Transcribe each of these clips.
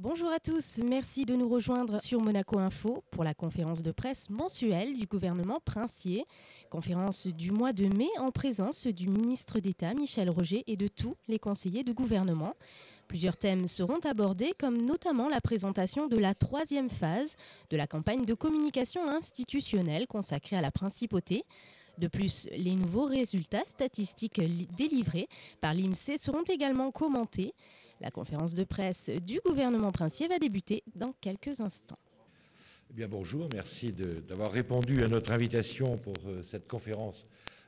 Bonjour à tous, merci de nous rejoindre sur Monaco Info pour la conférence de presse mensuelle du gouvernement princier. Conférence du mois de mai en présence du ministre d'État Michel Roger et de tous les conseillers de gouvernement. Plusieurs thèmes seront abordés comme notamment la présentation de la troisième phase de la campagne de communication institutionnelle consacrée à la principauté. De plus, les nouveaux résultats statistiques délivrés par l'INSEE seront également commentés. La conférence de presse du gouvernement princier va débuter dans quelques instants. Eh bien, bonjour, merci d'avoir répondu à notre invitation pour cette conférence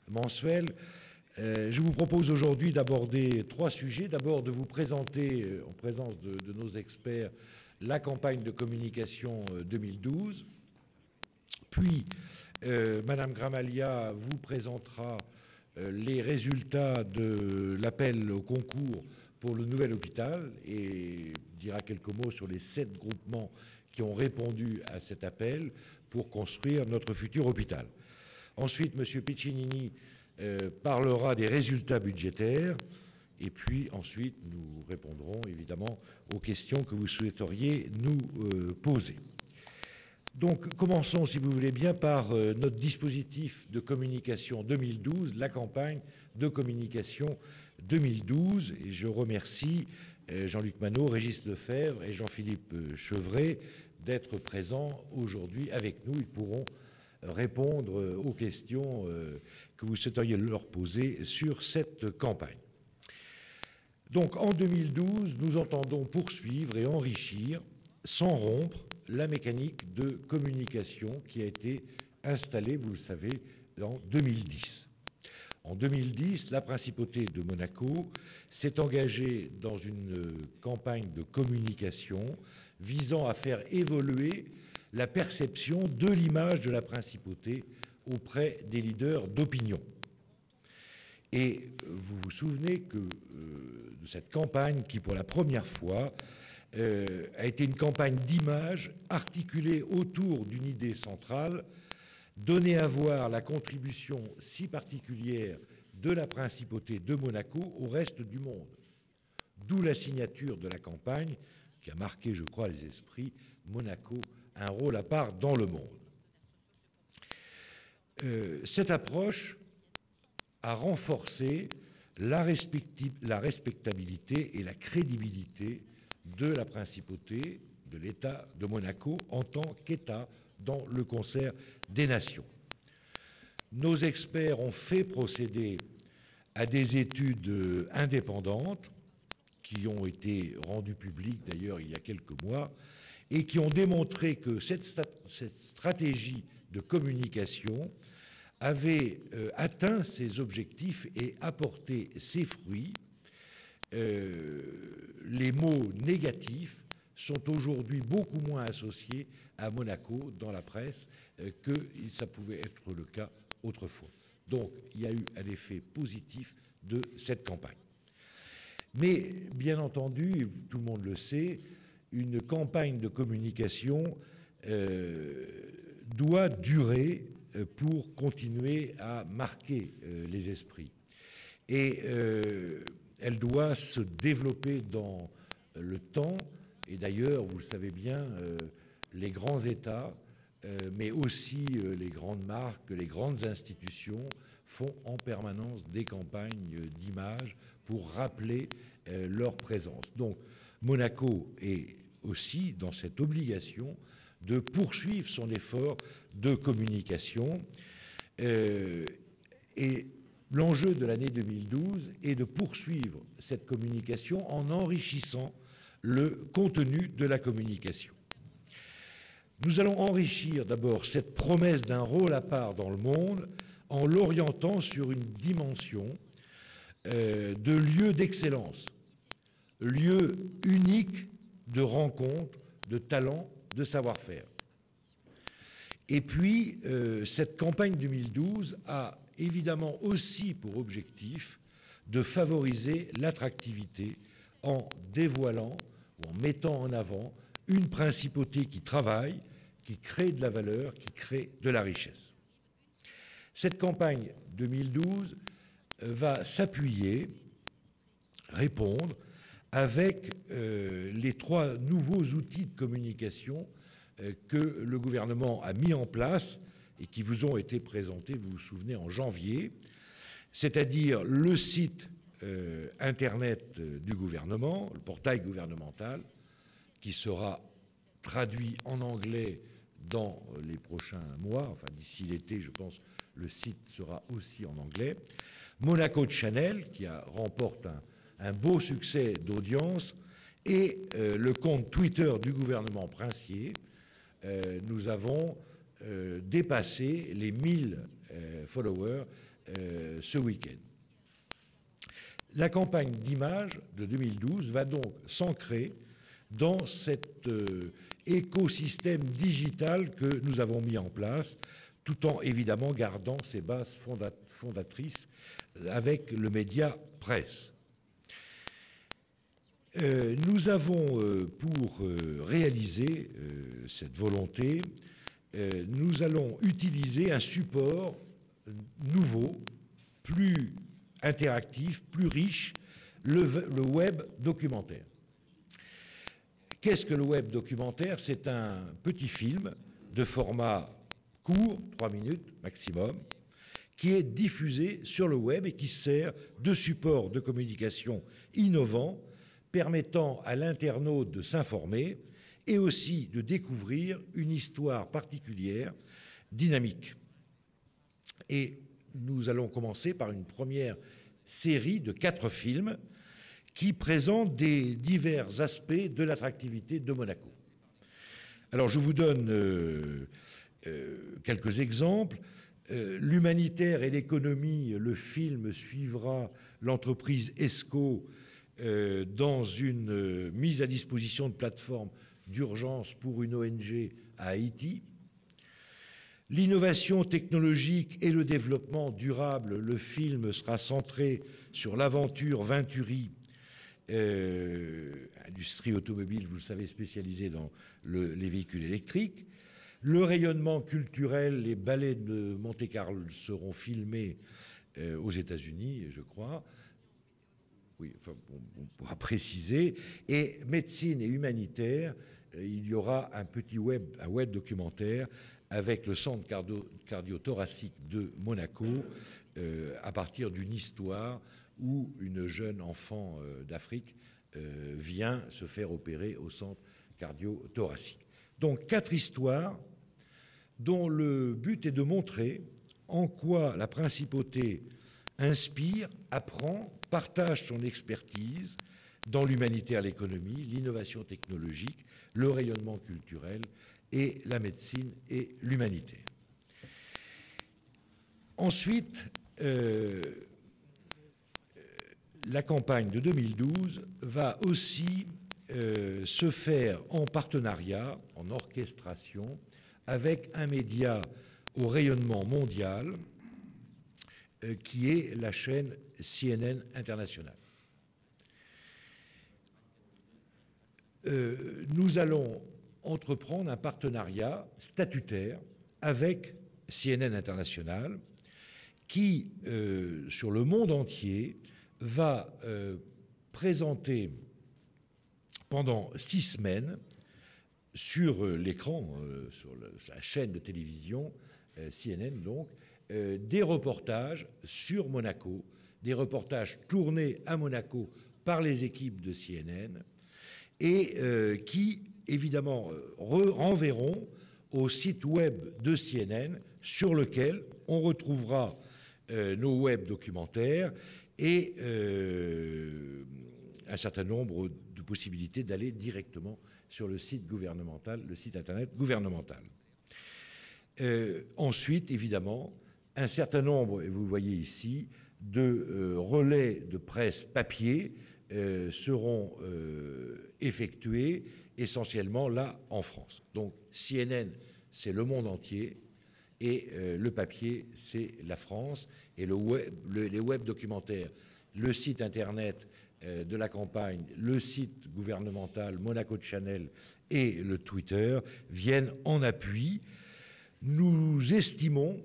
mensuelle. Je vous propose aujourd'hui d'aborder trois sujets. D'abord, de vous présenter, en présence de nos experts, la campagne de communication 2012. Puis, Madame Gramalia vous présentera les résultats de l'appel au concours pour le nouvel hôpital et dira quelques mots sur les 7 groupements qui ont répondu à cet appel pour construire notre futur hôpital. Ensuite, M. Piccinini parlera des résultats budgétaires et puis ensuite nous répondrons évidemment aux questions que vous souhaiteriez nous poser. Donc, commençons, si vous voulez bien, par notre dispositif de communication 2012, la campagne de communication 2012. Et je remercie Jean-Luc Manot, Régis Lefebvre et Jean-Philippe Chevret d'être présents aujourd'hui avec nous. Ils pourront répondre aux questions que vous souhaiteriez leur poser sur cette campagne. Donc, en 2012, nous entendons poursuivre et enrichir, sans rompre, la mécanique de communication qui a été installée, vous le savez, en 2010. En 2010, la principauté de Monaco s'est engagée dans une campagne de communication visant à faire évoluer la perception de l'image de la principauté auprès des leaders d'opinion. Et vous vous souvenez que de cette campagne qui, pour la première fois, a été une campagne d'image articulée autour d'une idée centrale, donner à voir la contribution si particulière de la principauté de Monaco au reste du monde. D'où la signature de la campagne qui a marqué, je crois, les esprits, Monaco, un rôle à part dans le monde. Cette approche a renforcé la respectabilité et la crédibilité de la principauté, de l'État de Monaco en tant qu'État dans le concert des nations. Nos experts ont fait procéder à des études indépendantes qui ont été rendues publiques d'ailleurs il y a quelques mois et qui ont démontré que cette stratégie de communication avait atteint ses objectifs et apporté ses fruits. Les mots négatifs sont aujourd'hui beaucoup moins associés à Monaco dans la presse que ça pouvait être le cas autrefois. Donc, il y a eu un effet positif de cette campagne. Mais, bien entendu, tout le monde le sait, une campagne de communication doit durer pour continuer à marquer les esprits. Et elle doit se développer dans le temps. Et d'ailleurs, vous le savez bien, les grands États, mais aussi les grandes marques, les grandes institutions font en permanence des campagnes d'image pour rappeler leur présence. Donc, Monaco est aussi dans cette obligation de poursuivre son effort de communication. Et l'enjeu de l'année 2012 est de poursuivre cette communication en enrichissant le contenu de la communication. Nous allons enrichir d'abord cette promesse d'un rôle à part dans le monde en l'orientant sur une dimension de lieu d'excellence, lieu unique de rencontre, de talent, de savoir-faire. Et puis, cette campagne 2012 a évidemment aussi pour objectif de favoriser l'attractivité en dévoilant ou en mettant en avant une principauté qui travaille, qui crée de la valeur, qui crée de la richesse. Cette campagne 2012 va s'appuyer, répondre avec les 3 nouveaux outils de communication que le gouvernement a mis en place et qui vous ont été présentés, vous vous souvenez, en janvier, c'est-à-dire le site Internet du gouvernement, le portail gouvernemental, qui sera traduit en anglais dans les prochains mois, enfin d'ici l'été, je pense, le site sera aussi en anglais. Monaco Channel, qui remporte un beau succès d'audience, et le compte Twitter du gouvernement princier. Nous avons dépassé les 1000 followers ce week-end. La campagne d'image de 2012 va donc s'ancrer dans cet écosystème digital que nous avons mis en place, tout en évidemment gardant ses bases fondatrices avec le média presse. Nous avons, pour réaliser cette volonté, nous allons utiliser un support nouveau, plus interactif, plus riche, le web documentaire. Qu'est-ce que le web documentaire? C'est un petit film de format court, 3 minutes maximum, qui est diffusé sur le web et qui sert de support de communication innovant, permettant à l'internaute de s'informer et aussi de découvrir une histoire particulière, dynamique. Et nous allons commencer par une première série de 4 films qui présentent des divers aspects de l'attractivité de Monaco. Alors je vous donne quelques exemples. L'humanitaire et l'économie, le film suivra l'entreprise ESCO dans une mise à disposition de plateformes d'urgence pour une ONG à Haïti. L'innovation technologique et le développement durable, le film sera centré sur l'aventure Venturi, industrie automobile, vous le savez, spécialisée dans les véhicules électriques. Le rayonnement culturel, les ballets de Monte-Carlo seront filmés aux États-Unis, je crois. Oui, enfin, on pourra préciser. Et médecine et humanitaire, il y aura un petit web documentaire avec le centre cardio-thoracique de Monaco, à partir d'une histoire où une jeune enfant d'Afrique vient se faire opérer au centre cardio-thoracique. Donc 4 histoires dont le but est de montrer en quoi la principauté inspire, apprend, partage son expertise dans l'humanitaire, l'économie, l'innovation technologique, le rayonnement culturel et la médecine et l'humanitaire. Ensuite, la campagne de 2012 va aussi se faire en partenariat, en orchestration, avec un média au rayonnement mondial qui est la chaîne CNN International. Nous allons entreprendre un partenariat statutaire avec CNN International qui, sur le monde entier, va présenter pendant 6 semaines sur l'écran, sur la chaîne de télévision CNN donc, des reportages sur Monaco, des reportages tournés à Monaco par les équipes de CNN et qui, évidemment, renverront au site web de CNN sur lequel on retrouvera nos web documentaires et un certain nombre de possibilités d'aller directement sur le site gouvernemental, le site internet gouvernemental. Ensuite, évidemment, un certain nombre, et vous le voyez ici, de relais de presse papier seront effectués essentiellement là en France. Donc CNN, c'est le monde entier et le papier, c'est la France. Et les web documentaires, le site internet de la campagne, le site gouvernemental Monaco Channel et le Twitter viennent en appui. Nous estimons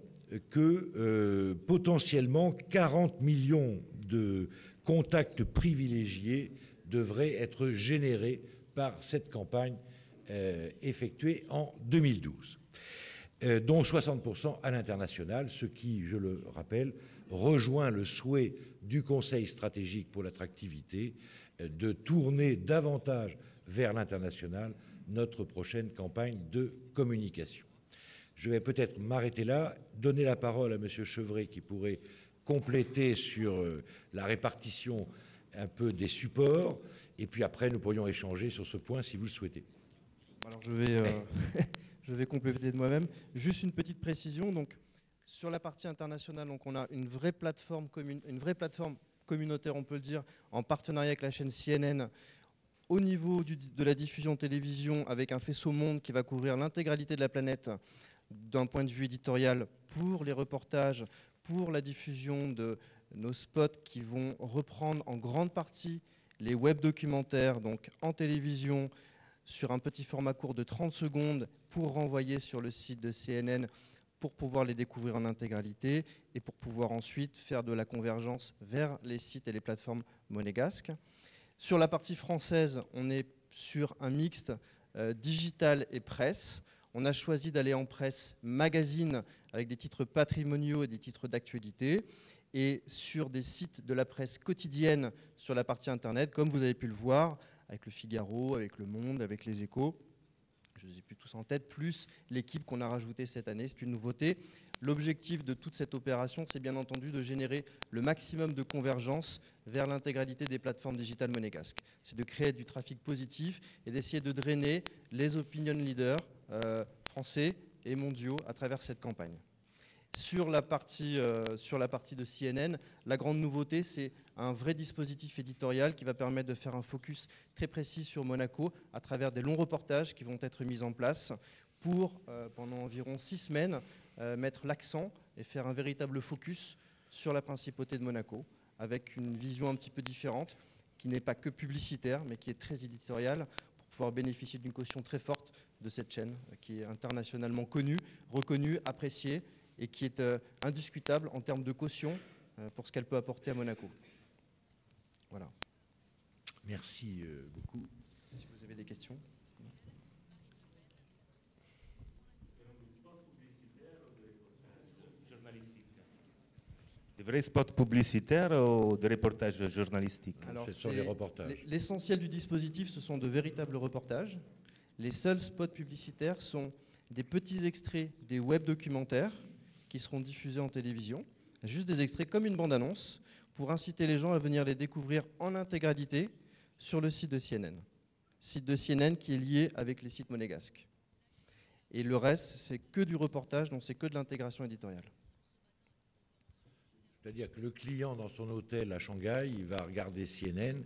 que potentiellement 40 millions de contacts privilégiés devraient être générés par cette campagne effectuée en 2012, dont 60% à l'international, ce qui, je le rappelle, rejoint le souhait du Conseil stratégique pour l'attractivité de tourner davantage vers l'international notre prochaine campagne de communication. Je vais peut-être m'arrêter là, donner la parole à M. Chevret qui pourrait compléter sur la répartition un peu des supports, et puis après nous pourrions échanger sur ce point si vous le souhaitez. Alors je vais compléter de moi-même. Juste une petite précision. Donc, sur la partie internationale, donc on a une vraie plateforme communautaire, on peut le dire, en partenariat avec la chaîne CNN, au niveau de la diffusion télévision, avec un faisceau monde qui va couvrir l'intégralité de la planète d'un point de vue éditorial pour les reportages, pour la diffusion de nos spots qui vont reprendre en grande partie les web documentaires, donc en télévision, sur un petit format court de 30 secondes pour renvoyer sur le site de CNN pour pouvoir les découvrir en intégralité et pour pouvoir ensuite faire de la convergence vers les sites et les plateformes monégasques. Sur la partie française, on est sur un mixte digital et presse. On a choisi d'aller en presse magazine avec des titres patrimoniaux et des titres d'actualité, et sur des sites de la presse quotidienne sur la partie internet, comme vous avez pu le voir, avec le Figaro, avec le Monde, avec les Échos. Je ne les ai plus tous en tête, plus l'équipe qu'on a rajoutée cette année, c'est une nouveauté. L'objectif de toute cette opération, c'est bien entendu de générer le maximum de convergence vers l'intégralité des plateformes digitales monégasques. C'est de créer du trafic positif et d'essayer de drainer les opinion leaders français et mondiaux à travers cette campagne. Sur la partie de CNN, la grande nouveauté, c'est un vrai dispositif éditorial qui va permettre de faire un focus très précis sur Monaco à travers des longs reportages qui vont être mis en place pour, pendant environ 6 semaines, mettre l'accent et faire un véritable focus sur la principauté de Monaco, avec une vision un petit peu différente, qui n'est pas que publicitaire, mais qui est très éditoriale, pour pouvoir bénéficier d'une caution très forte de cette chaîne, qui est internationalement connue, reconnue, appréciée, et qui est indiscutable en termes de caution pour ce qu'elle peut apporter à Monaco. Voilà. Merci beaucoup. Si vous avez des questions. Des vrais spots publicitaires ou des reportages journalistiques? Alors, ce sont les reportages. L'essentiel du dispositif, ce sont de véritables reportages. Les seuls spots publicitaires sont des petits extraits des web documentaires qui seront diffusés en télévision, juste des extraits comme une bande-annonce, pour inciter les gens à venir les découvrir en intégralité sur le site de CNN. Site de CNN qui est lié avec les sites monégasques. Et le reste, c'est que du reportage, donc c'est que de l'intégration éditoriale. C'est-à-dire que le client dans son hôtel à Shanghai, il va regarder CNN,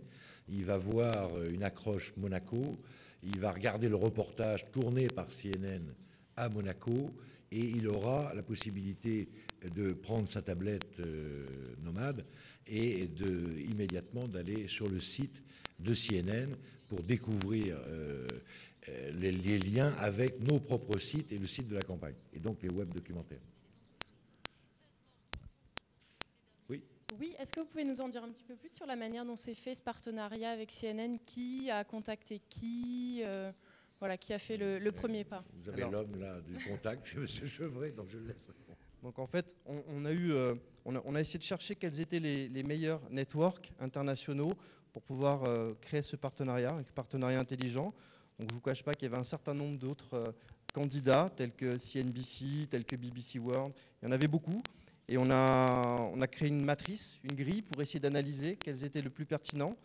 il va voir une accroche Monaco, il va regarder le reportage tourné par CNN à Monaco, et il aura la possibilité de prendre sa tablette nomade et immédiatement d'aller sur le site de CNN pour découvrir les liens avec nos propres sites et le site de la campagne, et donc les web documentaires. Oui, est-ce que vous pouvez nous en dire un petit peu plus sur la manière dont s'est fait ce partenariat avec CNN? Qui a contacté qui voilà, qui a fait le premier pas? Vous avez l'homme là du contact, M. Chevret, donc je le laisse répondre. Donc en fait, on a essayé de chercher quels étaient les meilleurs networks internationaux pour pouvoir créer ce partenariat, un partenariat intelligent. Donc je ne vous cache pas qu'il y avait un certain nombre d'autres candidats, tels que CNBC, tels que BBC World. Il y en avait beaucoup. Et on a créé une matrice, une grille, pour essayer d'analyser quels étaient le plus pertinents.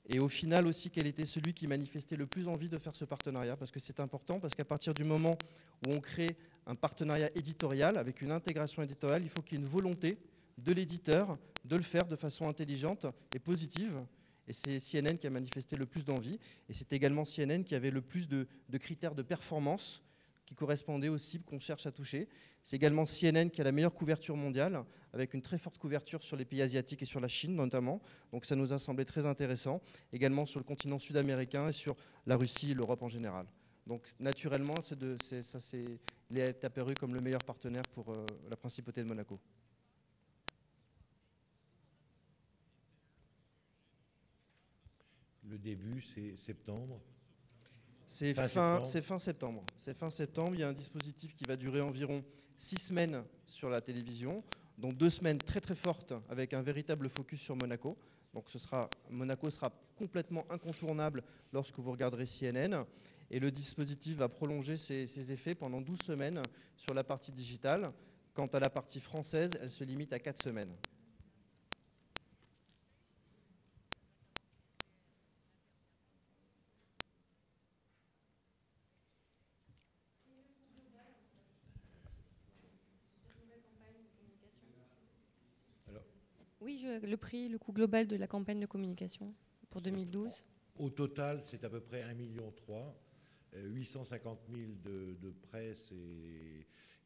Et au final aussi, quel était celui qui manifestait le plus envie de faire ce partenariat. Parce que c'est important, parce qu'à partir du moment où on crée un partenariat éditorial, avec une intégration éditoriale, il faut qu'il y ait une volonté de l'éditeur de le faire de façon intelligente et positive. Et c'est CNN qui a manifesté le plus d'envie. Et c'est également CNN qui avait le plus de critères de performance qui correspondaient aux cibles qu'on cherche à toucher. C'est également CNN qui a la meilleure couverture mondiale, avec une très forte couverture sur les pays asiatiques et sur la Chine notamment. Donc ça nous a semblé très intéressant. Également sur le continent sud-américain et sur la Russie et l'Europe en général. Donc naturellement, il est apparu comme le meilleur partenaire pour la principauté de Monaco. Le début, c'est septembre. C'est fin septembre. C'est fin septembre. Il y a un dispositif qui va durer environ 6 semaines sur la télévision, dont 2 semaines très très fortes avec un véritable focus sur Monaco. Donc Monaco sera complètement incontournable lorsque vous regarderez CNN. Et le dispositif va prolonger ses effets pendant 12 semaines sur la partie digitale. Quant à la partie française, elle se limite à 4 semaines. Oui, le prix, le coût global de la campagne de communication pour 2012. Au total, c'est à peu près 1,3 million, 850 000 de presse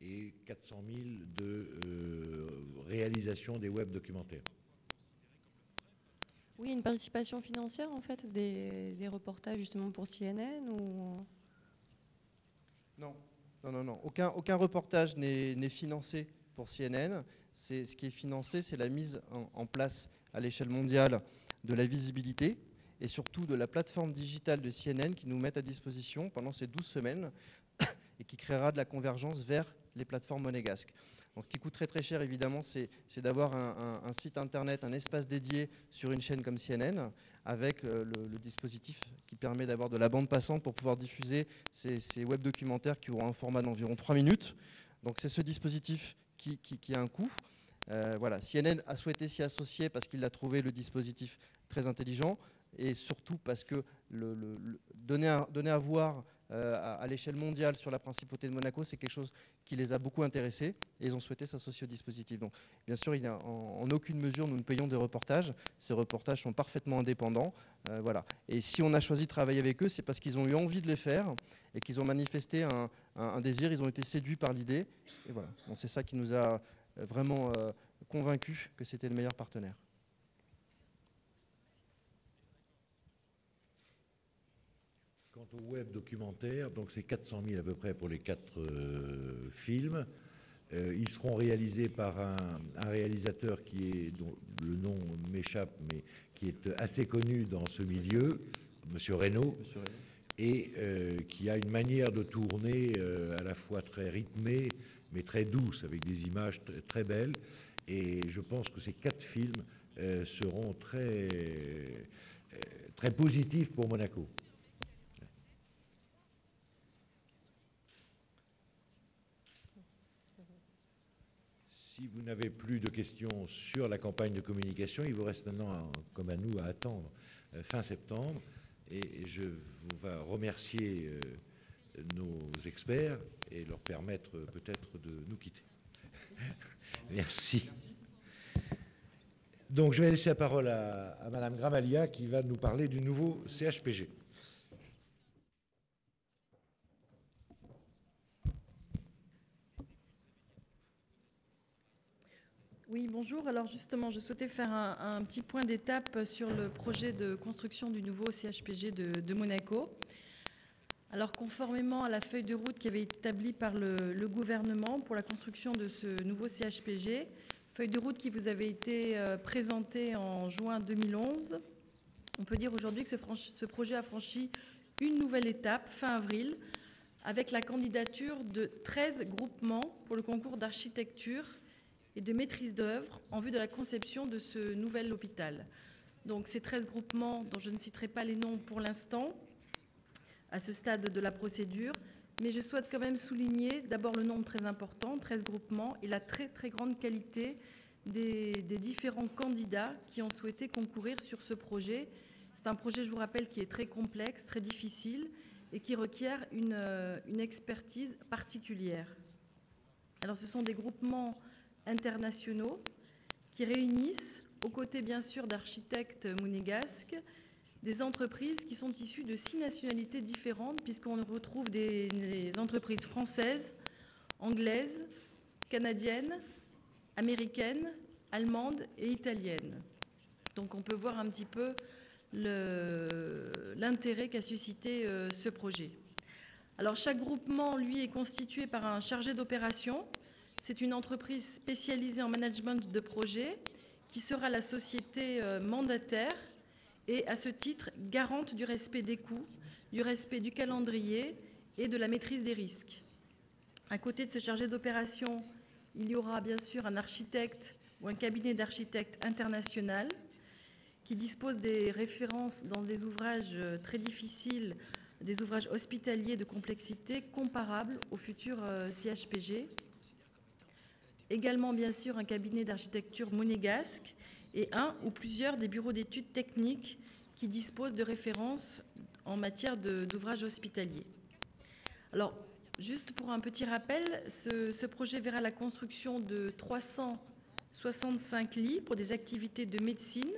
et 400 000 de réalisation des web documentaires. Oui, une participation financière en fait des reportages justement pour CNN ou... Non. Aucun reportage n'est financé pour CNN. Ce qui est financé, c'est la mise en place à l'échelle mondiale de la visibilité et surtout de la plateforme digitale de CNN qui nous met à disposition pendant ces 12 semaines et qui créera de la convergence vers les plateformes monégasques. Donc, ce qui coûte très très cher, évidemment, c'est d'avoir un site internet, un espace dédié sur une chaîne comme CNN, avec le dispositif qui permet d'avoir de la bande passante pour pouvoir diffuser ces web documentaires qui auront un format d'environ 3 minutes. Donc, c'est ce dispositif qui a un coût. Voilà. CNN a souhaité s'y associer parce qu'il a trouvé le dispositif très intelligent et surtout parce que donner à voir à l'échelle mondiale sur la principauté de Monaco, c'est quelque chose qui les a beaucoup intéressés et ils ont souhaité s'associer au dispositif. Donc, bien sûr, en aucune mesure, nous ne payons des reportages. Ces reportages sont parfaitement indépendants. Voilà. Et si on a choisi de travailler avec eux, c'est parce qu'ils ont eu envie de les faire et qu'ils ont manifesté un désir. Ils ont été séduits par l'idée. Et voilà. C'est ça qui nous a vraiment convaincus que c'était le meilleur partenaire. Quant au web documentaire, donc c'est 400 000 à peu près pour les 4 films. Ils seront réalisés par un réalisateur dont le nom m'échappe, mais qui est assez connu dans ce milieu, Monsieur Reynaud, et qui a une manière de tourner à la fois très rythmée, mais très douce, avec des images très belles. Et je pense que ces 4 films seront très positifs pour Monaco. Si vous n'avez plus de questions sur la campagne de communication, il vous reste maintenant, comme à nous, à attendre fin septembre. Et je vais remercier nos experts et leur permettre peut-être de nous quitter. Merci. Donc je vais laisser la parole à Madame Gramalia qui va nous parler du nouveau CHPG. Oui, bonjour. Alors justement, je souhaitais faire un petit point d'étape sur le projet de construction du nouveau CHPG de Monaco. Alors conformément à la feuille de route qui avait été établie par le gouvernement pour la construction de ce nouveau CHPG, feuille de route qui vous avait été présentée en juin 2011, on peut dire aujourd'hui que ce projet a franchi une nouvelle étape fin avril avec la candidature de 13 groupements pour le concours d'architecture et de maîtrise d'œuvre en vue de la conception de ce nouvel hôpital. Donc ces 13 groupements, dont je ne citerai pas les noms pour l'instant, à ce stade de la procédure, mais je souhaite quand même souligner d'abord le nombre très important, 13 groupements, et la très très grande qualité des différents candidats qui ont souhaité concourir sur ce projet. C'est un projet, je vous rappelle, qui est très complexe, très difficile, et qui requiert une expertise particulière. Alors ce sont des groupements internationaux qui réunissent, aux côtés bien sûr d'architectes monégasques, des entreprises qui sont issues de 6 nationalités différentes, puisqu'on retrouve des entreprises françaises, anglaises, canadiennes, américaines, allemandes et italiennes. Donc on peut voir un petit peu l'intérêt qu'a suscité ce projet. Alors chaque groupement, lui, est constitué par un chargé d'opération. C'est une entreprise spécialisée en management de projet qui sera la société mandataire et à ce titre garante du respect des coûts, du respect du calendrier et de la maîtrise des risques. À côté de ce chargé d'opération, il y aura bien sûr un architecte ou un cabinet d'architectes international qui dispose des références dans des ouvrages très difficiles, des ouvrages hospitaliers de complexité comparables au futur CHPG. Également, bien sûr, un cabinet d'architecture monégasque et un ou plusieurs des bureaux d'études techniques qui disposent de références en matière d'ouvrages hospitaliers. Alors, juste pour un petit rappel, ce projet verra la construction de 365 lits pour des activités de médecine,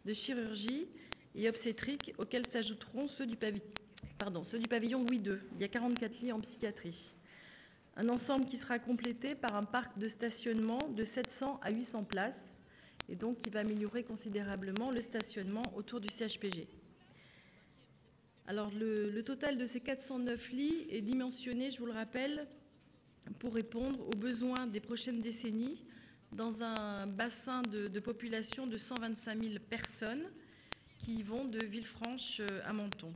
de chirurgie et obstétrique, auxquels s'ajouteront ceux du pavillon Louis II. Il y a 44 lits en psychiatrie. Un ensemble qui sera complété par un parc de stationnement de 700 à 800 places, et donc qui va améliorer considérablement le stationnement autour du CHPG. Alors le total de ces 409 lits est dimensionné, je vous le rappelle, pour répondre aux besoins des prochaines décennies dans un bassin de population de 125 000 personnes qui vont de Villefranche à Menton.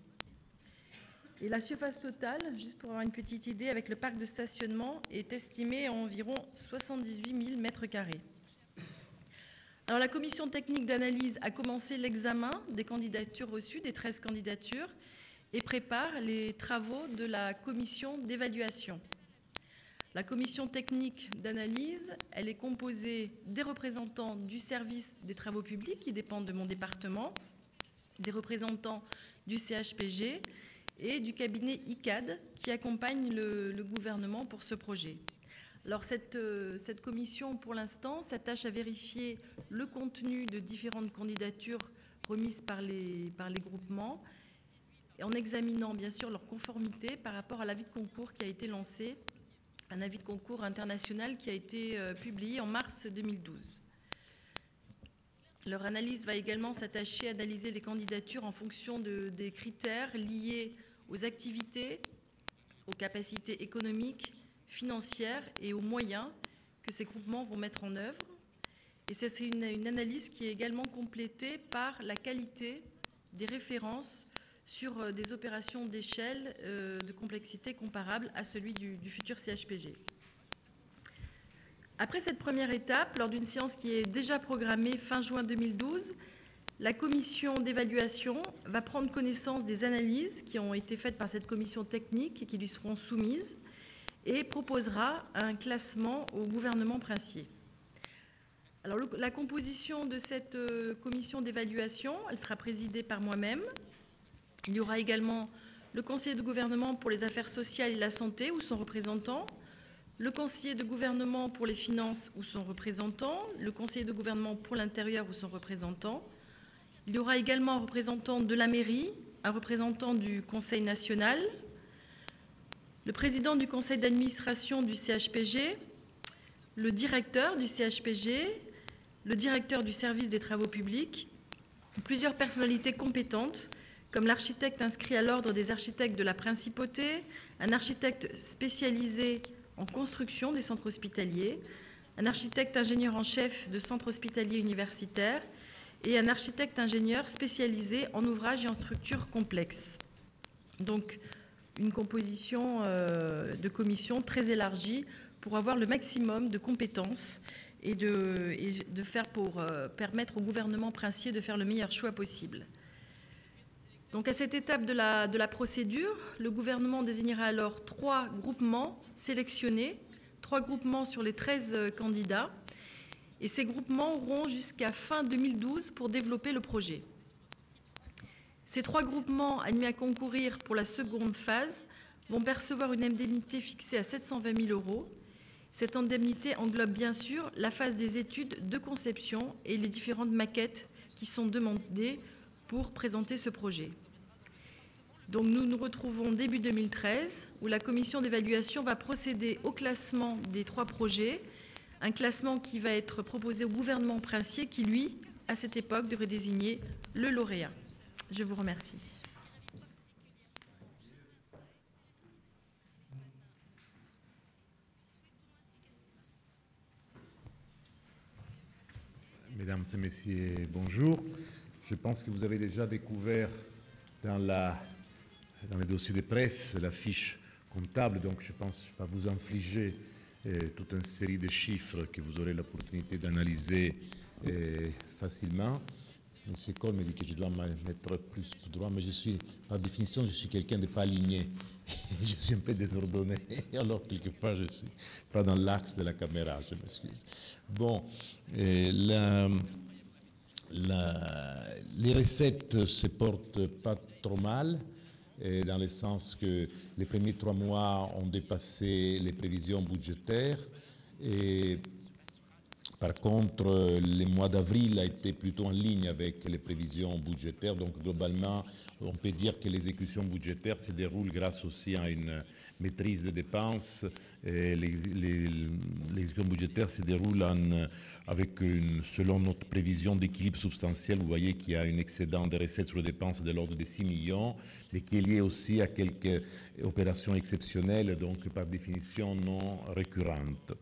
Et la surface totale, juste pour avoir une petite idée, avec le parc de stationnement, est estimée à environ 78 000 mètres carrés. Alors la commission technique d'analyse a commencé l'examen des candidatures reçues, des 13 candidatures, et prépare les travaux de la commission d'évaluation. La commission technique d'analyse, elle est composée des représentants du service des travaux publics qui dépendent de mon département, des représentants du CHPG et du cabinet ICAD qui accompagne le gouvernement pour ce projet. Alors cette commission, pour l'instant, s'attache à vérifier le contenu de différentes candidatures remises par les groupements, et en examinant bien sûr leur conformité par rapport à l'avis de concours qui a été lancé, un avis de concours international qui a été publié en mars 2012. Leur analyse va également s'attacher à analyser les candidatures en fonction des critères liés aux activités, aux capacités économiques, financières et aux moyens que ces groupements vont mettre en œuvre. Et c'est une analyse qui est également complétée par la qualité des références sur des opérations d'échelle de complexité comparable à celui du futur CHPG. Après cette première étape, lors d'une séance qui est déjà programmée fin juin 2012, la commission d'évaluation va prendre connaissance des analyses qui ont été faites par cette commission technique et qui lui seront soumises et proposera un classement au gouvernement princier. Alors, la composition de cette commission d'évaluation, elle sera présidée par moi-même. Il y aura également le conseiller de gouvernement pour les affaires sociales et la santé ou son représentant, le conseiller de gouvernement pour les finances ou son représentant, le conseiller de gouvernement pour l'intérieur ou son représentant. Il y aura également un représentant de la mairie, un représentant du Conseil national, le président du conseil d'administration du CHPG, le directeur du CHPG, le directeur du service des travaux publics, plusieurs personnalités compétentes, comme l'architecte inscrit à l'ordre des architectes de la Principauté, un architecte spécialisé en construction des centres hospitaliers, un architecte ingénieur en chef de centres hospitaliers universitaires et un architecte ingénieur spécialisé en ouvrages et en structures complexes. Donc, une composition de commission très élargie pour avoir le maximum de compétences et de faire pour permettre au gouvernement princier de faire le meilleur choix possible. Donc à cette étape de la procédure, le gouvernement désignera alors 3 groupements sélectionnés, 3 groupements sur les 13 candidats, et ces groupements auront jusqu'à fin 2012 pour développer le projet. Ces 3 groupements admis à concourir pour la seconde phase vont percevoir une indemnité fixée à 720 000 €. Cette indemnité englobe bien sûr la phase des études de conception et les différentes maquettes qui sont demandées pour présenter ce projet. Donc nous nous retrouvons début 2013 où la commission d'évaluation va procéder au classement des 3 projets, un classement qui va être proposé au gouvernement princier qui, lui, à cette époque, devrait désigner le lauréat. Je vous remercie. Mesdames et Messieurs, bonjour. Je pense que vous avez déjà découvert dans le dossier de presse la fiche comptable, donc je pense pas vous infliger toute une série de chiffres que vous aurez l'opportunité d'analyser facilement. M. Cole me dit que je dois me mettre plus droit, mais je suis, par définition, je suis quelqu'un de pas aligné. Je suis un peu désordonné, alors quelque part je suis pas dans l'axe de la caméra, je m'excuse. Bon, les recettes se portent pas trop mal, dans le sens que les premiers 3 mois ont dépassé les prévisions budgétaires. Et par contre, le mois d'avril a été plutôt en ligne avec les prévisions budgétaires. Donc, globalement, on peut dire que l'exécution budgétaire se déroule grâce aussi à une maîtrise des dépenses. L'exécution budgétaire se déroule selon notre prévision d'équilibre substantiel. Vous voyez qu'il y a un excédent de recettes sur les dépenses de l'ordre de 6 millions, mais qui est lié aussi à quelques opérations exceptionnelles, donc par définition non récurrentes.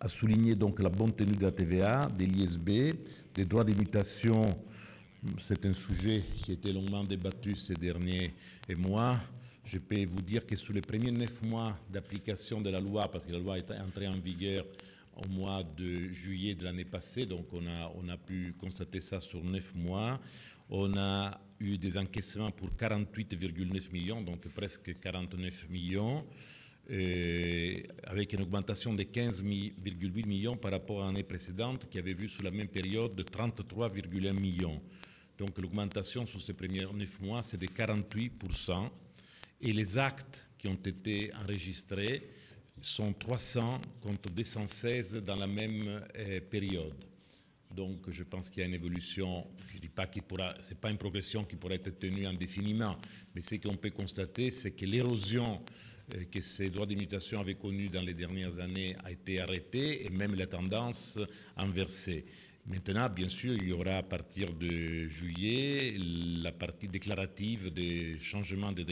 A souligné donc la bonne tenue de la TVA, de l'ISB, des droits d'immutation. C'est un sujet qui a été longuement débattu ces derniers mois. Je peux vous dire que sous les premiers 9 mois d'application de la loi, parce que la loi est entrée en vigueur au mois de juillet de l'année passée, donc on a pu constater ça sur 9 mois, on a eu des encaissements pour 48,9 millions, donc presque 49 millions. Avec une augmentation de 15,8 millions par rapport à l'année précédente qui avait vu sous la même période de 33,1 millions. Donc l'augmentation sur ces premiers 9 mois, c'est de 48%. Et les actes qui ont été enregistrés sont 300 contre 216 dans la même période. Donc je pense qu'il y a une évolution, je ne dis pas ce n'est pas une progression qui pourrait être tenue indéfiniment, mais ce qu'on peut constater, c'est que l'érosion que ces droits d'imitation avaient connus dans les dernières années a été arrêtée et même la tendance inversée. Maintenant, bien sûr, il y aura à partir de juillet la partie déclarative des changements des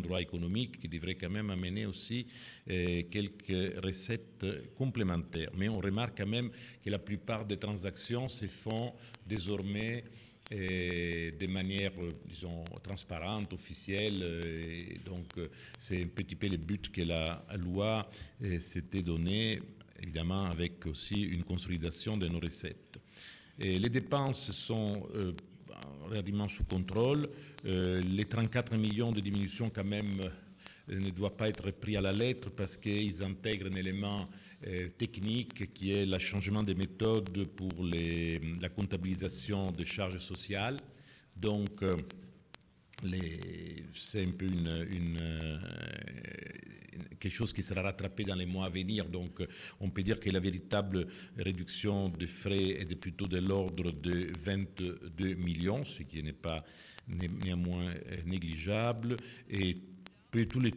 droits économiques qui devrait quand même amener aussi quelques recettes complémentaires. Mais on remarque quand même que la plupart des transactions se font désormais de manière, disons, transparente, officielle. Donc, c'est un petit peu le but que la loi s'était donné, évidemment, avec aussi une consolidation de nos recettes. Et les dépenses sont relativement sous contrôle. Les 34 millions de diminution, quand même, ne doivent pas être pris à la lettre parce qu'ils intègrent un élément technique qui est le changement des méthodes pour la comptabilisation des charges sociales. Donc, c'est un peu quelque chose qui sera rattrapé dans les mois à venir. Donc, on peut dire que la véritable réduction de frais est plutôt de l'ordre de 22 millions, ce qui n'est pas néanmoins négligeable. Et tous les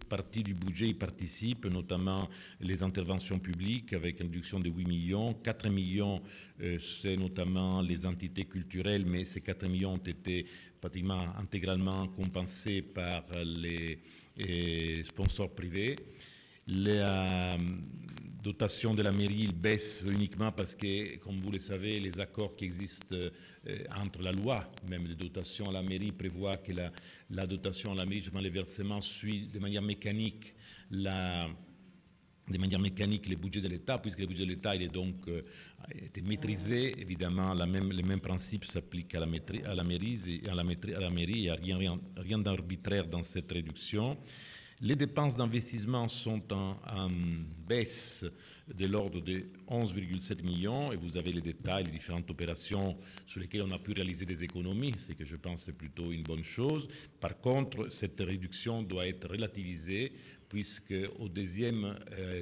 parties du budget y participent, notamment les interventions publiques avec une réduction de 8 millions. 4 millions, c'est notamment les entités culturelles, mais ces 4 millions ont été pratiquement intégralement compensés par les sponsors privés. La dotation de la mairie baisse uniquement parce que, comme vous le savez, les accords qui existent entre la loi, même les dotations à la mairie, prévoient que la dotation à la mairie, les versements suivent de manière mécanique les budgets de l'État, puisque le budget de l'État il est donc été maîtrisé. Évidemment, les mêmes principes s'appliquent à la mairie. Il n'y a rien d'arbitraire dans cette réduction. Les dépenses d'investissement sont en baisse de l'ordre de 11,7 millions et vous avez les détails, les différentes opérations sur lesquelles on a pu réaliser des économies, ce que je pense est plutôt une bonne chose. Par contre, cette réduction doit être relativisée puisque au deuxième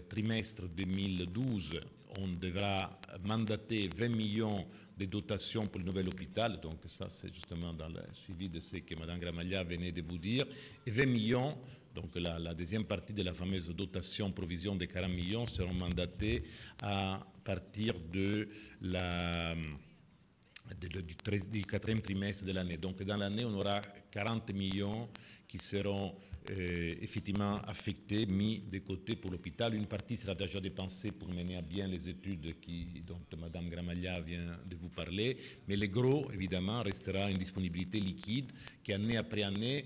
trimestre 2012, on devra mandater 20 millions de dotations pour le nouvel hôpital. Donc ça, c'est justement dans le suivi de ce que Mme Gramaglia venait de vous dire. Et 20 millions, donc la deuxième partie de la fameuse dotation provision de 40 millions seront mandatés à partir du quatrième trimestre de l'année. Donc dans l'année, on aura 40 millions qui seront effectivement affectés, mis de côté pour l'hôpital. Une partie sera déjà dépensée pour mener à bien les études dont Mme Gramaglia vient de vous parler, mais le gros, évidemment, restera une disponibilité liquide qui, année après année,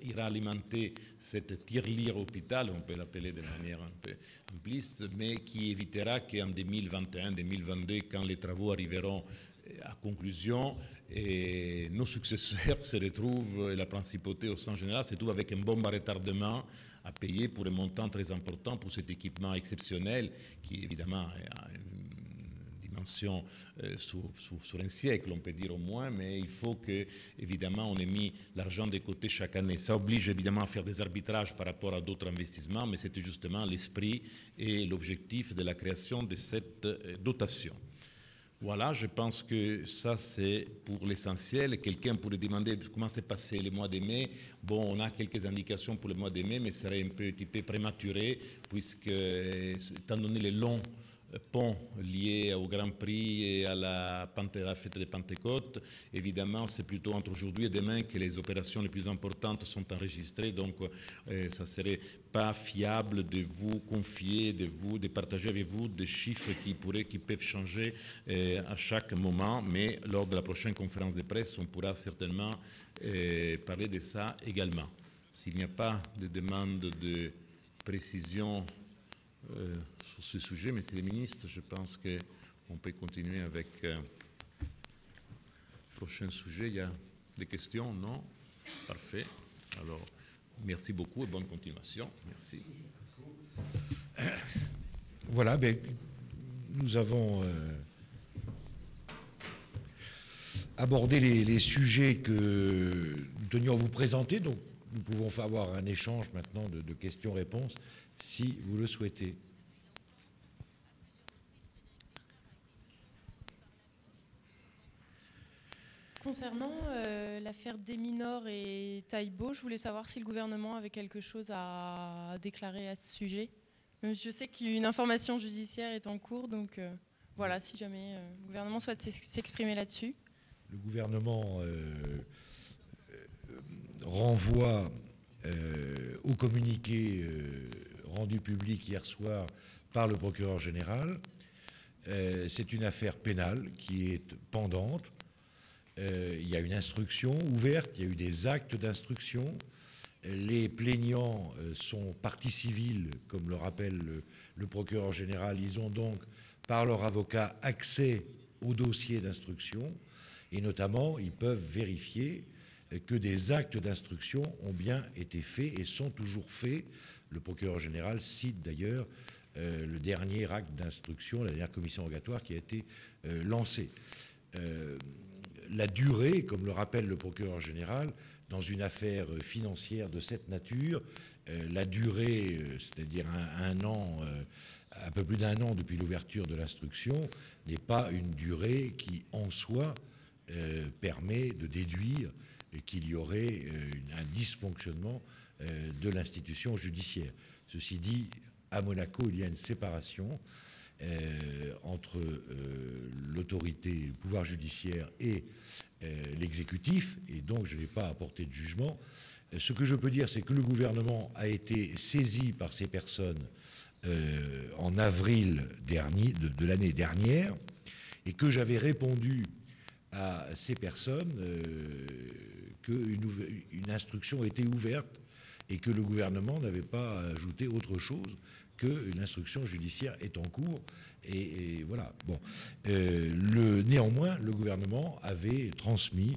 ira alimenter cette tirelire hôpital, on peut l'appeler de manière un peu ampliste, mais qui évitera qu'en 2021-2022, quand les travaux arriveront à conclusion, et nos successeurs se retrouvent, et la principauté au sens général se trouve avec un bon retardement à payer pour un montant très important pour cet équipement exceptionnel qui évidemment a une dimension sur un siècle, on peut dire au moins, mais il faut que évidemment on ait mis l'argent de côté chaque année. Ça oblige évidemment à faire des arbitrages par rapport à d'autres investissements, mais c'était justement l'esprit et l'objectif de la création de cette dotation. Voilà, je pense que ça c'est pour l'essentiel. Quelqu'un pourrait demander comment s'est passé le mois de mai. Bon, on a quelques indications pour le mois de mai, mais ce serait un petit peu prématuré, puisque, étant donné les longs ponts liés au Grand Prix et à la fête de Pentecôte, évidemment, c'est plutôt entre aujourd'hui et demain que les opérations les plus importantes sont enregistrées, donc ça ne serait pas fiable de vous confier, de partager avec vous des chiffres qui peuvent changer à chaque moment, mais lors de la prochaine conférence de presse, on pourra certainement parler de ça également. S'il n'y a pas de demande de précision sur ce sujet, Monsieur le ministre, je pense qu'on peut continuer avec le prochain sujet. Il y a des questions? Non? Parfait. Alors, merci beaucoup et bonne continuation. Merci. Voilà, ben, nous avons abordé les sujets que nous tenions à vous présenter, donc nous pouvons avoir un échange maintenant de questions-réponses si vous le souhaitez. Concernant l'affaire Desminor et Taïbo, je voulais savoir si le gouvernement avait quelque chose à déclarer à ce sujet. Je sais qu'une information judiciaire est en cours, donc voilà, si jamais le gouvernement souhaite s'exprimer là-dessus. Le gouvernement renvoie au communiqué rendu public hier soir par le procureur général. C'est une affaire pénale qui est pendante. Il y a une instruction ouverte, il y a eu des actes d'instruction. Les plaignants sont partie civile, comme le rappelle le procureur général. Ils ont donc, par leur avocat, accès au dossier d'instruction. Et notamment, ils peuvent vérifier que des actes d'instruction ont bien été faits et sont toujours faits. Le procureur général cite d'ailleurs le dernier acte d'instruction, la dernière commission rogatoire qui a été lancée. La durée, comme le rappelle le procureur général, dans une affaire financière de cette nature, la durée, c'est-à-dire un an, un peu plus d'un an depuis l'ouverture de l'instruction, n'est pas une durée qui, en soi, permet de déduire qu'il y aurait un dysfonctionnement de l'institution judiciaire. Ceci dit, à Monaco, il y a une séparation entre l'autorité, le pouvoir judiciaire et l'exécutif, et donc je n'ai pas apporté de jugement. Ce que je peux dire, c'est que le gouvernement a été saisi par ces personnes en avril dernier, de l'année dernière, et que j'avais répondu à ces personnes qu'une instruction était ouverte et que le gouvernement n'avait pas ajouté autre chose qu'une instruction judiciaire est en cours. Et voilà. Bon. Néanmoins, le gouvernement avait transmis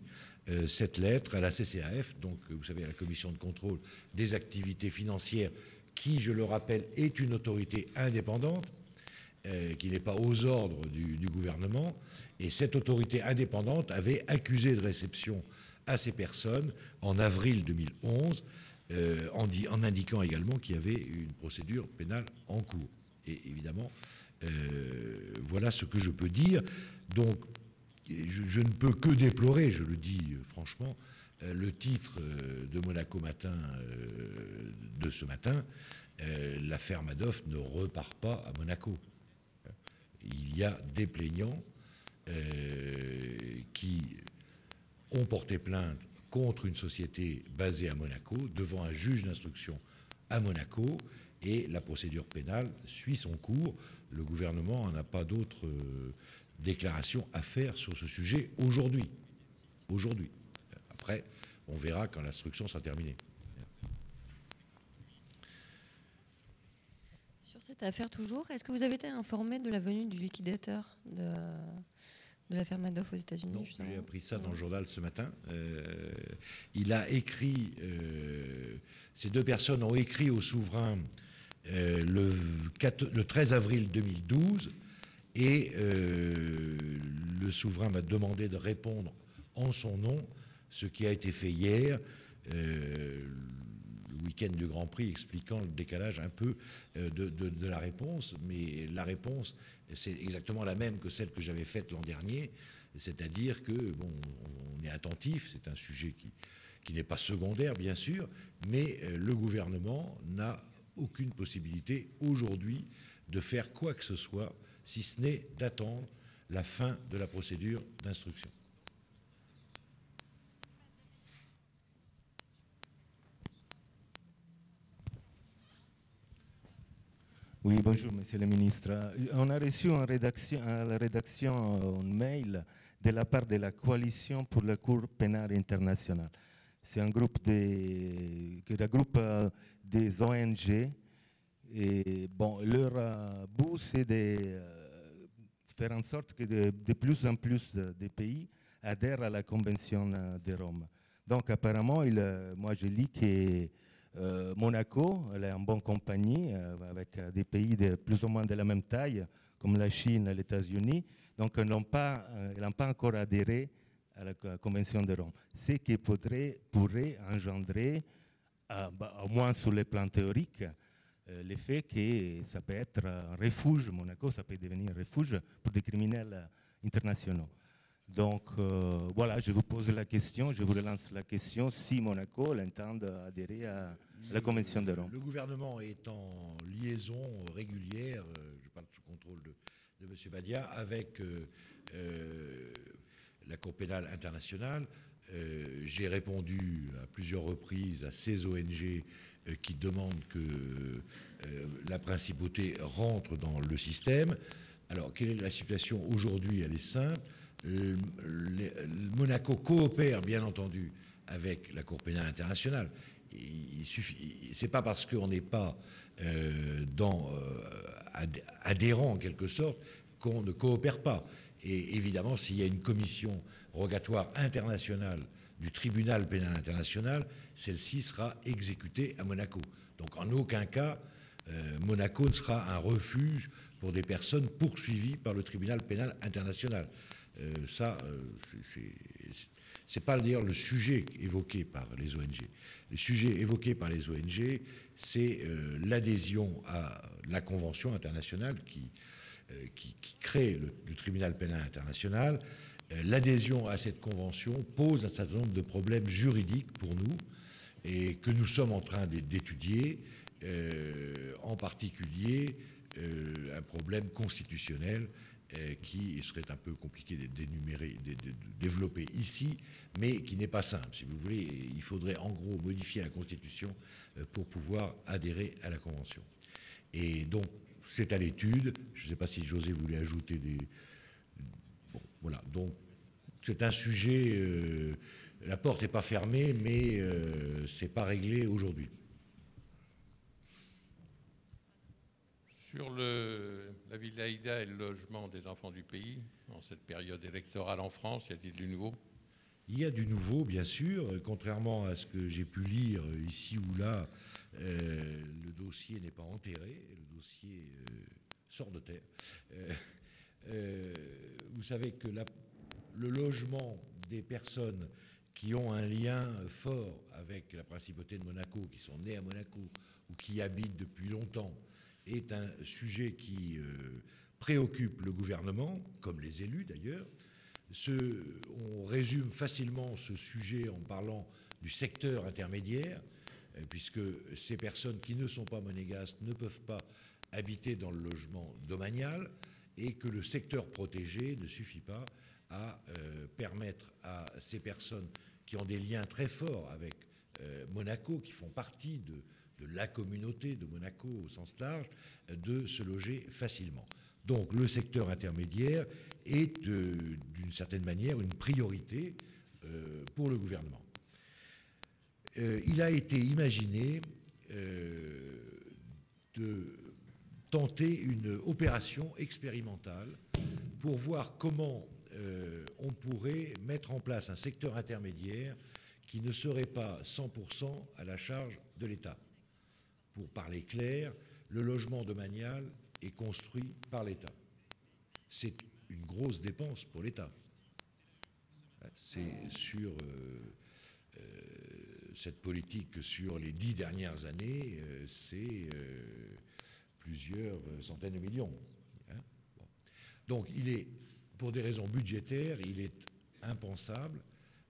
cette lettre à la CCAF, donc vous savez, à la Commission de contrôle des activités financières, qui, je le rappelle, est une autorité indépendante, qui n'est pas aux ordres du gouvernement. Et cette autorité indépendante avait accusé de réception à ces personnes en avril 2011, en indiquant également qu'il y avait une procédure pénale en cours. Et évidemment, voilà ce que je peux dire. Donc, je ne peux que déplorer, je le dis franchement, le titre de Monaco Matin de ce matin. L'affaire Madoff ne repart pas à Monaco. Il y a des plaignants qui ont porté plainte contre une société basée à Monaco, devant un juge d'instruction à Monaco, et la procédure pénale suit son cours. Le gouvernement n'a pas d'autres déclarations à faire sur ce sujet aujourd'hui. Après, on verra quand l'instruction sera terminée. Sur cette affaire toujours, est-ce que vous avez été informé de la venue du liquidateur de l'affaire Madoff aux États-Unis? Non, j'ai appris ça dans le journal ce matin. Il a écrit, ces deux personnes ont écrit au souverain le 13 avril 2012, et le souverain m'a demandé de répondre en son nom, ce qui a été fait hier, le week-end du Grand Prix, expliquant le décalage un peu de la réponse. Mais la réponse, c'est exactement la même que celle que j'avais faite l'an dernier, c'est-à-dire que, bon, on est attentif, c'est un sujet qui n'est pas secondaire, bien sûr, mais le gouvernement n'a aucune possibilité aujourd'hui de faire quoi que ce soit, si ce n'est d'attendre la fin de la procédure d'instruction. Oui, bonjour, Monsieur le Ministre. On a reçu à la rédaction un mail de la part de la Coalition pour la Cour pénale internationale. C'est un groupe qui regroupe des ONG. Et bon, leur but, c'est de faire en sorte que de plus en plus de pays adhèrent à la Convention de Rome. Donc, apparemment, moi, je lis que Monaco, elle est en bonne compagnie avec des pays de plus ou moins de la même taille, comme la Chine et les États-Unis. Donc, ils n'ont pas encore adhéré à la Convention de Rome. Ce qui pourrait engendrer, au moins sur le plan théorique, l'effet que ça peut être un refuge, Monaco, ça peut devenir un refuge pour des criminels internationaux. Donc voilà, je vous pose la question, je vous relance la question, si Monaco l'entend adhérer à la Convention de Rome. Le gouvernement est en liaison régulière, je parle sous contrôle de M. Badia, avec la Cour pénale internationale. J'ai répondu à plusieurs reprises à ces ONG qui demandent que la principauté rentre dans le système. Alors, quelle est la situation aujourd'hui? Elle est simple. Monaco coopère, bien entendu, avec la Cour pénale internationale. C'est pas parce qu'on n'est pas adhérent, en quelque sorte, qu'on ne coopère pas. Et évidemment, s'il y a une commission rogatoire internationale du tribunal pénal international, celle-ci sera exécutée à Monaco. Donc en aucun cas, Monaco ne sera un refuge pour des personnes poursuivies par le tribunal pénal international. C'est pas d'ailleurs le sujet évoqué par les ONG. Le sujet évoqué par les ONG, c'est l'adhésion à la Convention internationale qui crée le tribunal pénal international. L'adhésion à cette convention pose un certain nombre de problèmes juridiques pour nous et que nous sommes en train d'étudier, en particulier un problème constitutionnel qui serait un peu compliqué d'énumérer, de développer ici, mais qui n'est pas simple. Si vous voulez, il faudrait en gros modifier la Constitution pour pouvoir adhérer à la Convention. Et donc, c'est à l'étude. Je ne sais pas si José voulait ajouter des... Bon, voilà. Donc, c'est un sujet... la porte n'est pas fermée, mais ce n'est pas réglé aujourd'hui. Sur la Villa Aïda et le logement des enfants du pays, en cette période électorale en France, y a-t-il du nouveau? Il y a du nouveau, bien sûr. Contrairement à ce que j'ai pu lire ici ou là, le dossier n'est pas enterré, le dossier sort de terre. Vous savez que le logement des personnes qui ont un lien fort avec la principauté de Monaco, qui sont nées à Monaco ou qui y habitent depuis longtemps, est un sujet qui préoccupe le gouvernement, comme les élus d'ailleurs. On résume facilement ce sujet en parlant du secteur intermédiaire, puisque ces personnes qui ne sont pas monégasques ne peuvent pas habiter dans le logement domanial, et que le secteur protégé ne suffit pas à permettre à ces personnes qui ont des liens très forts avec Monaco, qui font partie de la communauté de Monaco au sens large, de se loger facilement. Donc le secteur intermédiaire est d'une certaine manière une priorité pour le gouvernement. Il a été imaginé de tenter une opération expérimentale pour voir comment on pourrait mettre en place un secteur intermédiaire qui ne serait pas 100% à la charge de l'État. Pour parler clair, le logement domanial est construit par l'État. C'est une grosse dépense pour l'État. C'est sur cette politique sur les 10 dernières années, c'est plusieurs centaines de millions. Bon. Donc il est, pour des raisons budgétaires, il est impensable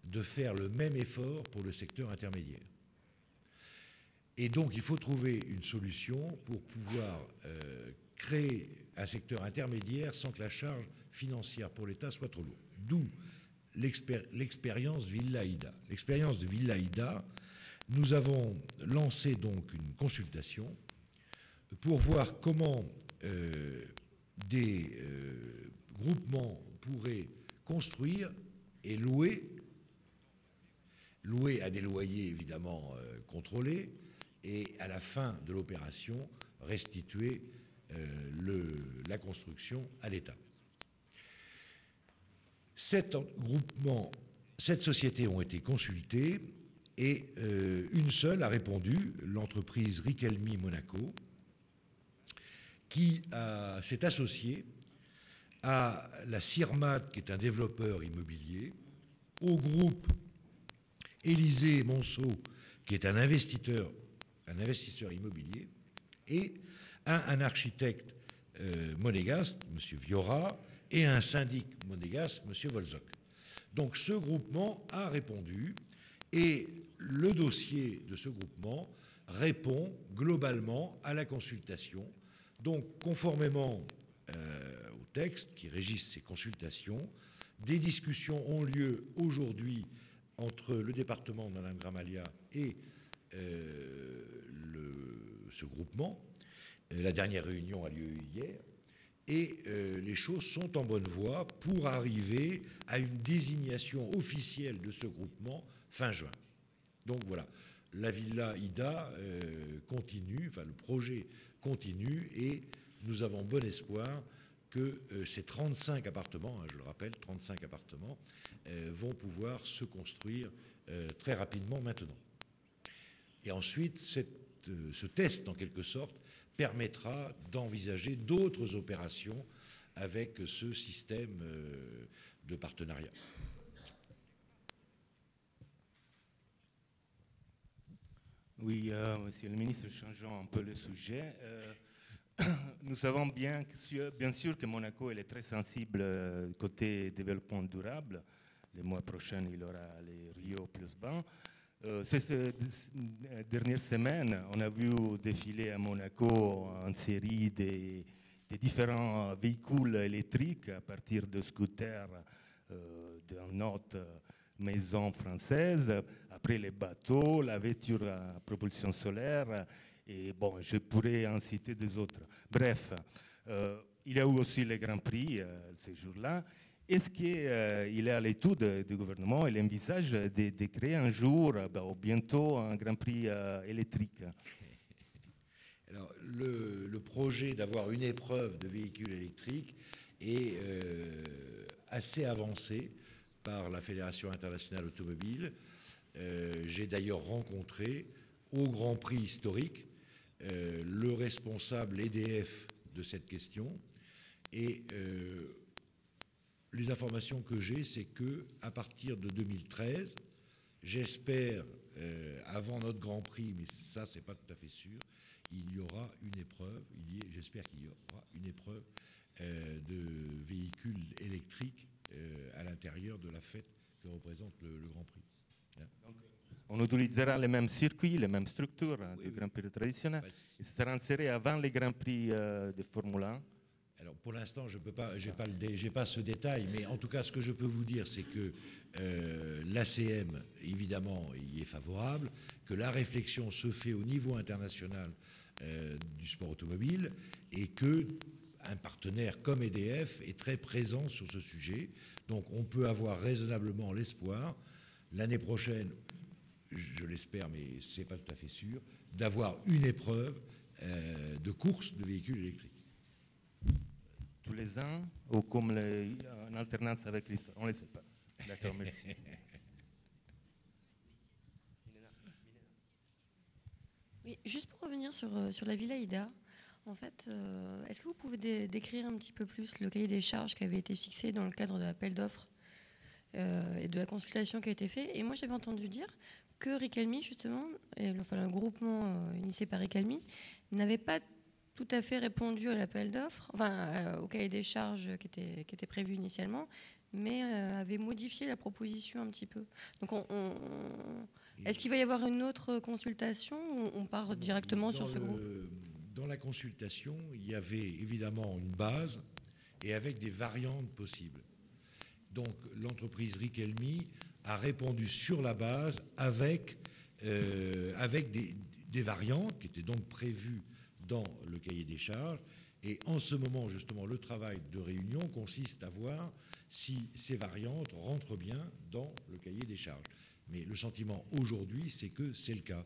de faire le même effort pour le secteur intermédiaire. Et donc il faut trouver une solution pour pouvoir créer un secteur intermédiaire sans que la charge financière pour l'État soit trop lourde. D'où l'expérience Villa Ida. L'expérience de Villa Ida, nous avons lancé donc une consultation pour voir comment des groupements pourraient construire et louer à des loyers évidemment contrôlés, et à la fin de l'opération, restituer la construction à l'État. Sept sociétés ont été consultées et une seule a répondu, l'entreprise Riquelme Monaco, qui s'est associée à la CIRMAT, qui est un développeur immobilier, au groupe Élysée Monceau, qui est un investisseur immobilier, et à un architecte monégasque, M. Viora, et un syndic monégasque, M. Volzock. Donc ce groupement a répondu, et le dossier de ce groupement répond globalement à la consultation. Donc conformément au texte qui régisse ces consultations, des discussions ont lieu aujourd'hui entre le département de Mme Gramalia et ce groupement. La dernière réunion a lieu hier et les choses sont en bonne voie pour arriver à une désignation officielle de ce groupement fin juin. Donc voilà, la Villa Ida continue, enfin le projet continue et nous avons bon espoir que ces 35 appartements, je le rappelle, 35 appartements, vont pouvoir se construire très rapidement maintenant. Et ensuite, ce test, en quelque sorte, permettra d'envisager d'autres opérations avec ce système de partenariat. Oui, Monsieur le ministre, changeons un peu le sujet. Nous savons bien sûr que Monaco elle est très sensible côté développement durable. Les mois prochains, il y aura les Rio plus 20. Ces dernières semaines, on a vu défiler à Monaco une série de différents véhicules électriques à partir de scooters d'une autre maison française, après les bateaux, la voiture à propulsion solaire, et bon, je pourrais en citer des autres. Bref, il y a eu aussi le Grand Prix ces jours-là. Est-ce qu'il est à l'étude du gouvernement, il envisage de créer un jour, ou bientôt, un Grand Prix électrique? Alors, le projet d'avoir une épreuve de véhicules électriques est assez avancé par la Fédération internationale automobile. J'ai d'ailleurs rencontré au Grand Prix historique le responsable EDF de cette question et les informations que j'ai, c'est qu'à partir de 2013, j'espère, avant notre Grand Prix, mais ça, c'est pas tout à fait sûr, il y aura une épreuve, j'espère qu'il y aura une épreuve de véhicules électriques à l'intérieur de la fête que représente le Grand Prix. Donc, on utilisera les mêmes circuits, les mêmes structures du Grand Prix traditionnel. Ça sera inséré avant les Grands Prix de Formule 1. Alors pour l'instant, je peux pas, j'ai pas ce détail, mais en tout cas, ce que je peux vous dire, c'est que l'ACM, évidemment, y est favorable, que la réflexion se fait au niveau international du sport automobile et que un partenaire comme EDF est très présent sur ce sujet. Donc on peut avoir raisonnablement l'espoir, l'année prochaine, je l'espère, mais ce n'est pas tout à fait sûr, d'avoir une épreuve de course de véhicules électriques. Tous les ans ou comme en alternance avec l'histoire? On ne le sait pas. D'accord, merci. Oui, juste pour revenir sur la Villa Ida, en fait, est-ce que vous pouvez décrire un petit peu plus le cahier des charges qui avait été fixé dans le cadre de l'appel d'offres et de la consultation qui a été faite? Et moi, j'avais entendu dire que Ricalmi, justement, enfin, le groupement initié par Ricalmi, n'avait pas tout à fait répondu à l'appel d'offres, enfin, au cahier des charges qui était prévu initialement, mais avait modifié la proposition un petit peu. Donc, est-ce qu'il va y avoir une autre consultation ou on part directement sur ce groupe? Dans la consultation, il y avait évidemment une base et avec des variantes possibles. Donc l'entreprise Ricalmi a répondu sur la base avec des variantes qui étaient donc prévues dans le cahier des charges. Et en ce moment, justement, le travail de réunion consiste à voir si ces variantes rentrent bien dans le cahier des charges. Mais le sentiment aujourd'hui, c'est que c'est le cas.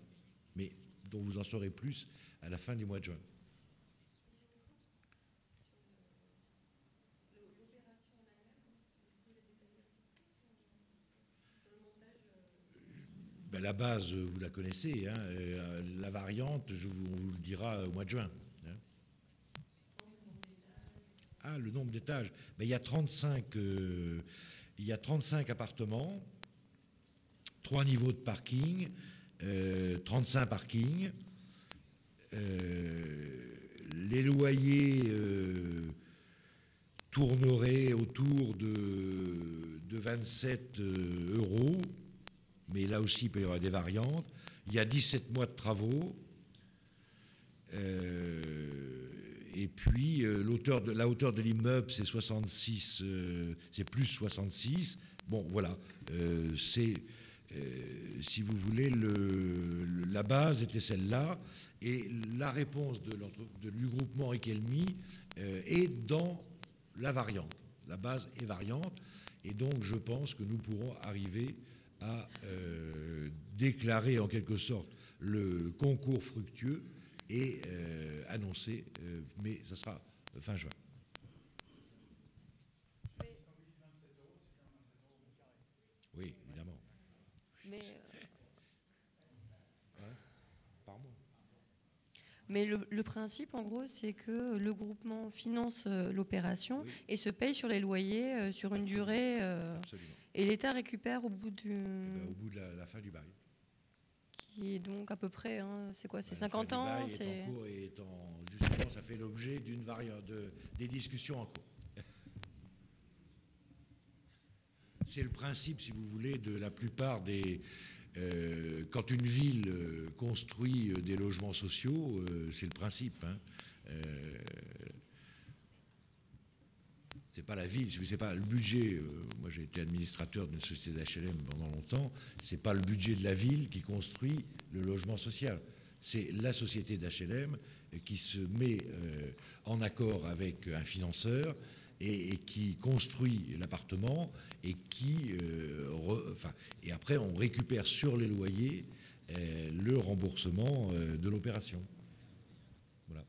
Mais dont vous en saurez plus à la fin du mois de juin. Ben, la base, vous la connaissez. Hein, la variante, on vous le dira au mois de juin. Hein. Ah, le nombre d'étages. Ben, il y a 35 appartements, 3 niveaux de parking, 35 parkings. Les loyers tourneraient autour de 27 €, mais là aussi il peut y avoir des variantes. Il y a 17 mois de travaux, et puis la hauteur de l'immeuble c'est 66, c'est plus 66. Bon voilà, c'est si vous voulez, la base était celle-là, et la réponse du groupement Ricalmi est dans la variante. La base est variante, et donc je pense que nous pourrons arriver à déclarer en quelque sorte le concours fructueux et annoncer, mais ça sera fin juin. Oui, évidemment. Mais, par mois. Mais le principe, en gros, c'est que le groupement finance l'opération, oui, et se paye sur les loyers sur une durée. Et l'État récupère au bout au bout de la fin du bail. Qui est donc à peu près, hein, c'est quoi, c'est 50 ans, c'est en cours et justement, ça fait l'objet d'une variante des discussions en cours. C'est le principe, si vous voulez, de la plupart des... quand une ville construit des logements sociaux, c'est le principe. Hein. C'est pas la ville, c'est pas le budget. Moi, j'ai été administrateur d'une société d'HLM pendant longtemps. C'est pas le budget de la ville qui construit le logement social. C'est la société d'HLM qui se met en accord avec un financeur et qui construit l'appartement et et après on récupère sur les loyers le remboursement de l'opération. Voilà.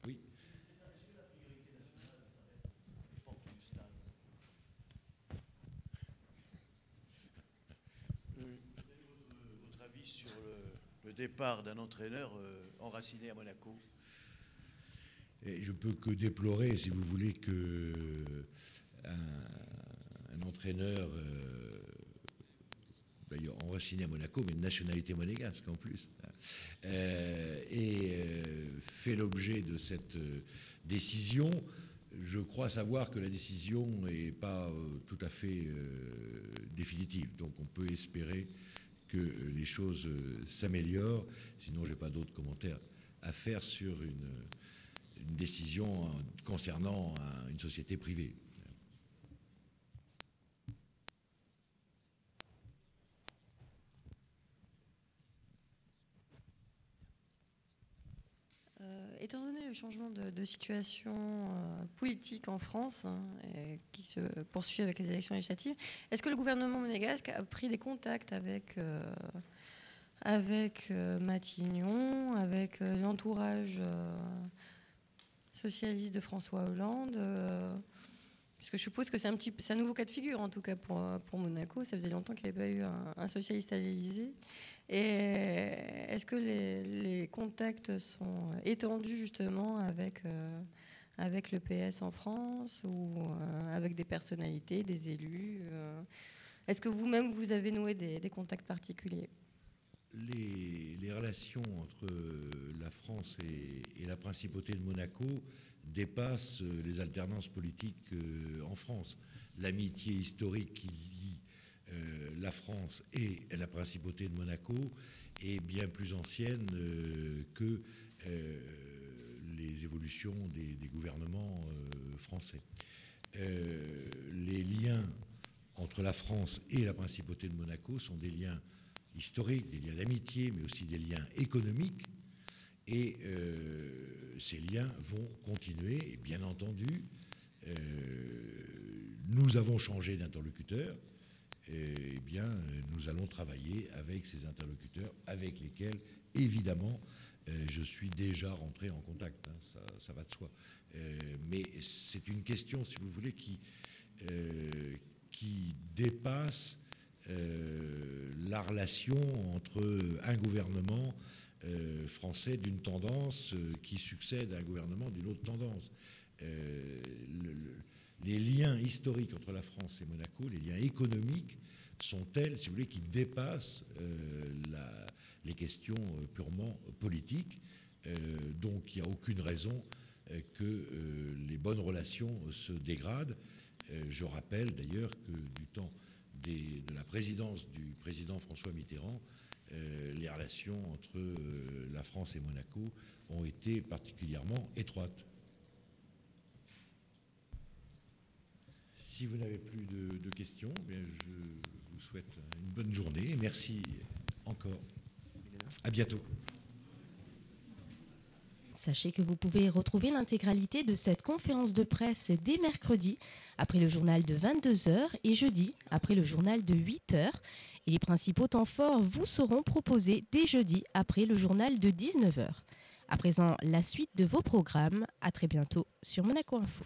Oui. Votre avis sur le départ d'un entraîneur enraciné à Monaco? Et je peux que déplorer, si vous voulez, que un entraîneur enraciné à Monaco, mais de nationalité monégasque en plus, et fait l'objet de cette décision. Je crois savoir que la décision n'est pas tout à fait définitive, donc on peut espérer que les choses s'améliorent. Sinon, je n'ai pas d'autres commentaires à faire sur une décision concernant une société privée. Étant donné le changement de situation politique en France, qui se poursuit avec les élections législatives, est-ce que le gouvernement monégasque a pris des contacts avec Matignon, avec l'entourage socialiste de François Hollande, puisque je suppose que c'est un nouveau cas de figure, en tout cas pour Monaco. Ça faisait longtemps qu'il n'y avait pas eu un socialiste à l'Élysée. Et est-ce que les contacts sont étendus justement avec le PS en France ou avec des personnalités, des élus? Est-ce que vous-même, vous avez noué des contacts particuliers? Les relations entre la France et la principauté de Monaco dépassent les alternances politiques en France. L'amitié historique qui lie la France et la principauté de Monaco est bien plus ancienne que les évolutions des gouvernements français. Les liens entre la France et la principauté de Monaco sont des liens historiques, des liens d'amitié, mais aussi des liens économiques. Et ces liens vont continuer. Et bien entendu, nous avons changé d'interlocuteur. Eh bien, nous allons travailler avec ces interlocuteurs, avec lesquels, évidemment, je suis déjà rentré en contact. Hein, ça va de soi. Mais c'est une question, si vous voulez, qui dépasse la relation entre un gouvernement français d'une tendance qui succède à un gouvernement d'une autre tendance. Les liens historiques entre la France et Monaco, les liens économiques, sont tels, si vous voulez, qui dépassent les questions purement politiques. Donc il n'y a aucune raison que les bonnes relations se dégradent. Je rappelle d'ailleurs que du temps de la présidence du président François Mitterrand, les relations entre la France et Monaco ont été particulièrement étroites. Si vous n'avez plus de questions, bien je vous souhaite une bonne journée et merci encore. À bientôt. Sachez que vous pouvez retrouver l'intégralité de cette conférence de presse dès mercredi, après le journal de 22h et jeudi, après le journal de 8h. Et les principaux temps forts vous seront proposés dès jeudi, après le journal de 19h. À présent, la suite de vos programmes. À très bientôt sur Monaco Info.